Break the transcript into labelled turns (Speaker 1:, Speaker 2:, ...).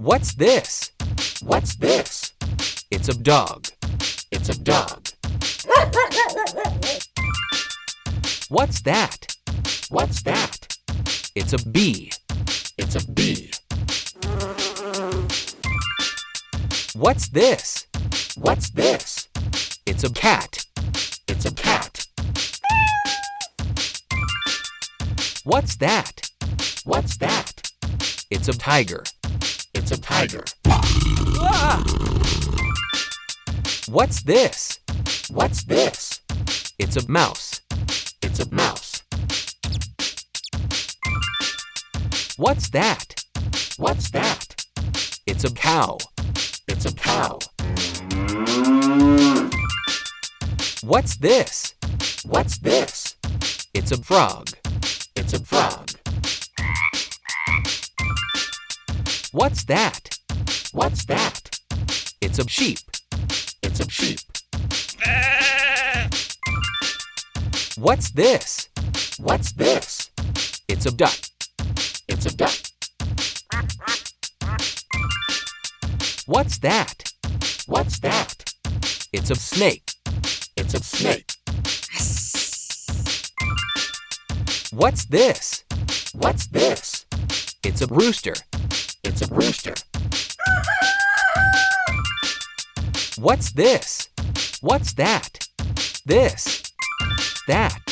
Speaker 1: What's this?
Speaker 2: What's this?
Speaker 1: It's a dog.
Speaker 2: It's a dog.
Speaker 1: What's that?
Speaker 2: What's that?
Speaker 1: It's a bee.
Speaker 2: It's a bee.
Speaker 1: What's this?
Speaker 2: What's this?
Speaker 1: It's a cat.
Speaker 2: It's a cat.
Speaker 1: What's that?
Speaker 2: What's that?
Speaker 1: It's a tiger.
Speaker 2: It's a tiger.
Speaker 1: Ah! What's this?
Speaker 2: What's this?
Speaker 1: It's a mouse.
Speaker 2: It's a mouse.
Speaker 1: What's that?
Speaker 2: What's that?
Speaker 1: It's a cow.
Speaker 2: It's a cow.
Speaker 1: What's this?
Speaker 2: What's this?
Speaker 1: It's a frog.
Speaker 2: It's a frog.
Speaker 1: What's that?
Speaker 2: What's that?
Speaker 1: It's a sheep.
Speaker 2: It's a sheep.
Speaker 1: What's this?
Speaker 2: What's this?
Speaker 1: It's a duck.
Speaker 2: It's a duck.
Speaker 1: What's that?
Speaker 2: What's that?
Speaker 1: It's a snake.
Speaker 2: It's a snake.
Speaker 1: What's this?
Speaker 2: What's this?
Speaker 1: It's a rooster.
Speaker 2: It's a rooster.
Speaker 1: What's this? What's that? This. That.